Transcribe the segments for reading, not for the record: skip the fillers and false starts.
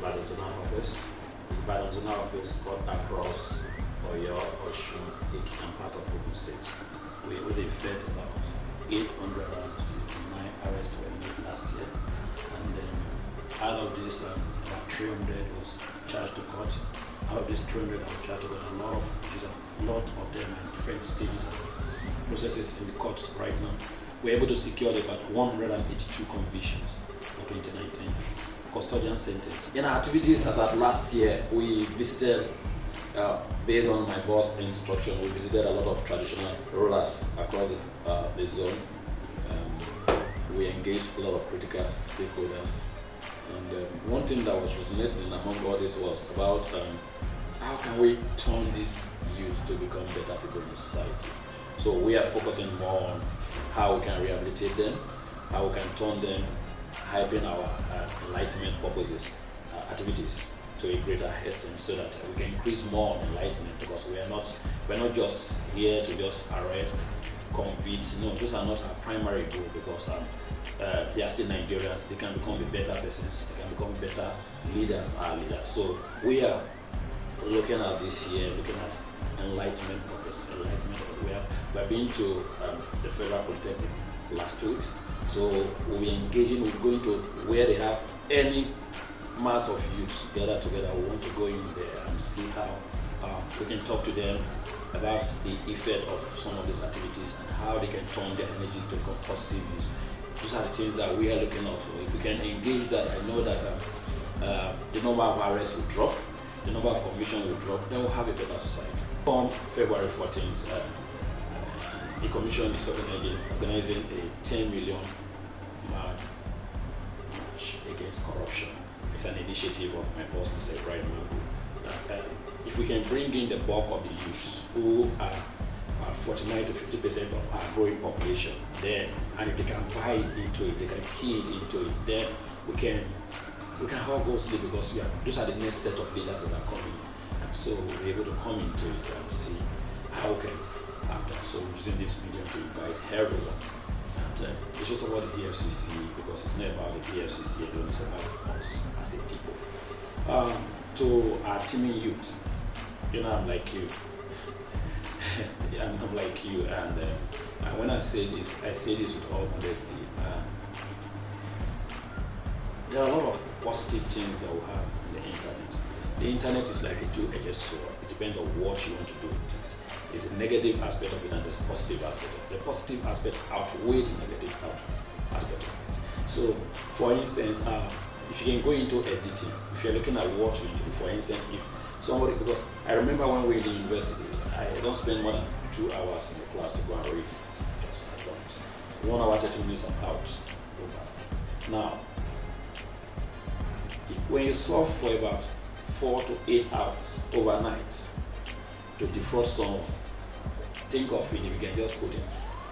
Ibadan Zonal Office. Ibadan Zonal Office got across Oyo, Osun, Ekiti, and part of Ogun State. We only fed about 869 arrests were made last year, and then out of this, about 300 was charged to court. Out of this 300 that were charged to court, a lot of them are in different stages of processes in the courts right now. We're able to secure about 182 convictions for 2019 custodian sentence. In our activities as at last year, we visited, based on my boss' instruction, we visited a lot of traditional rulers across the zone. We engaged a lot of critical stakeholders. And one thing that was resonating among all this was about how can we turn this youth to become better people in society. So we are focusing more on how we can rehabilitate them, how we can turn them, hyping our enlightenment purposes, activities to a greater extent, so that we can increase more on enlightenment, because we're not just here to just arrest, convict. No, those are not our primary goal, because they are still Nigerians. They can become better persons, they can become better leaders, our leaders. So we are looking at this year, looking at enlightenment purposes. We have been to the Federal Polytechnic last 2 weeks. So we'll be engaging, we're going to where they have any mass of youths gathered together. We want to go in there and see how we can talk to them about the effect of some of these activities and how they can turn their energy to positive use. Those are the things that we are looking out for. If we can engage that, I know that the number of arrests will drop, the number of convictions will drop, then we'll have a better society. On February 14th, the Commission is organizing a 10 million march against corruption. It's an initiative of my boss, Mr. Ibrahim. If we can bring in the bulk of the youths who are 49 to 50% of our growing population, then, and if they can buy into it, they can key into it, then we can all go sleep, because those are the next set of leaders that are coming. And so we're able to come into it and see how we can act. So we're using this medium to invite everyone. And it's just about the EFCC, because it's not about the EFCC alone, it's about us as a people. To our teaming youth, I'm like you. I'm like you, and when I say this with all modesty. There are a lot of positive things that we have in the internet. The internet is like a two-edged sword. It depends on what you want to do with it. There's a negative aspect of it and there's a positive aspect of it. The positive aspect outweighs the negative aspect of it. So, for instance, if you can go into editing, if you're looking at what you do, for instance, if somebody, because I remember when we were in the university, I don't spend more than 2 hours in the class to go and read. I don't. 1 hour, 30 minutes, I'm out. Now, when you solve for about 4 to 8 hours overnight to defraud someone, think of it if you can just put in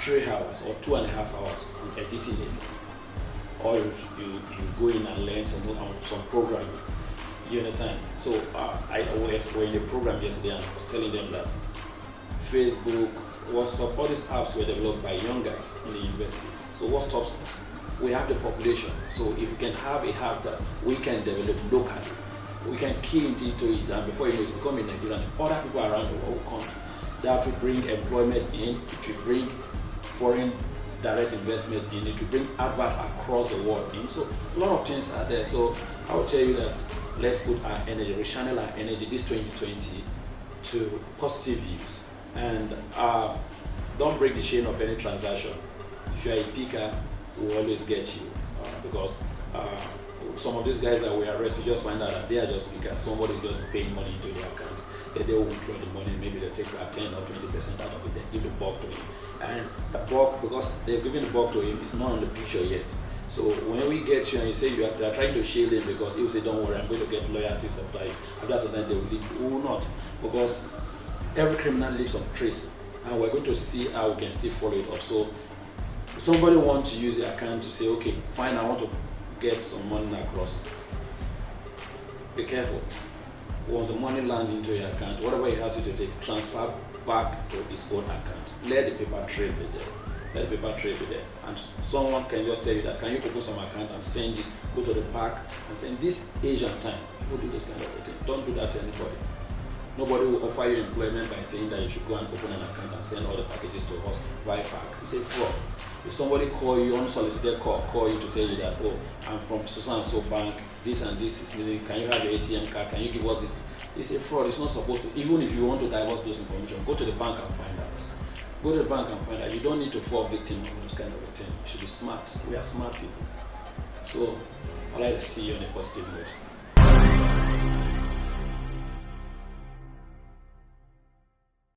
3 hours or 2.5 hours in editing it, or you go in and learn some programming. You understand? So I were in the program yesterday and I was telling them that Facebook, WhatsApp, all these apps were developed by young guys in the universities. So what stops us? We have the population. So if we can have a app that we can develop locally, we can key into it, and before you know it, become a Nigerian, other people around the world will come. That will bring employment in, it will bring foreign direct investment in, it will bring advert across the world in. So a lot of things are there. So I will tell you that let's put our energy, rechannel our energy this 2020 to positive use. And don't break the chain of any transaction. If you are a picker, we'll always get you, because some of these guys that we arrest, you just find out that they are just pickers. Somebody just paying money into their account. They will withdraw the money, maybe they'll take 10 or 20% out of it, they give the bulk to him. And the bulk, because they've given the bulk to him, it's not on the picture yet. So when we get you and you say you are trying to shield him, because he will say, don't worry, I'm going to get loyalties after you. After some time they will leave. We will not, because every criminal leaves on trace, and we're going to see how we can still follow it up. So if somebody wants to use the account to say, okay, fine, I want to get some money across, be careful. Once the money lands into your account, whatever he has you to take, transfer back to his own account. Let the paper trail be there. let the paper trail be there. And someone can just tell you that, can you open some account and send this, go to the park and send this Asian time. People do this kind of thing. Don't do that to anybody. Nobody will offer you employment by saying that you should go and open an account and send all the packages to us via park. It's a fraud. If somebody call you, unsolicited call you to tell you that, oh, I'm from so and so bank, this and this is missing, can you have your ATM card, can you give us this? It's a fraud. It's not supposed to. Even if you want to divulge those information, go to the bank and find out. Go to the bank and find out. You don't need to fall victim of those kind of a thing. You should be smart. We are smart people. So I like to see you on a positive note.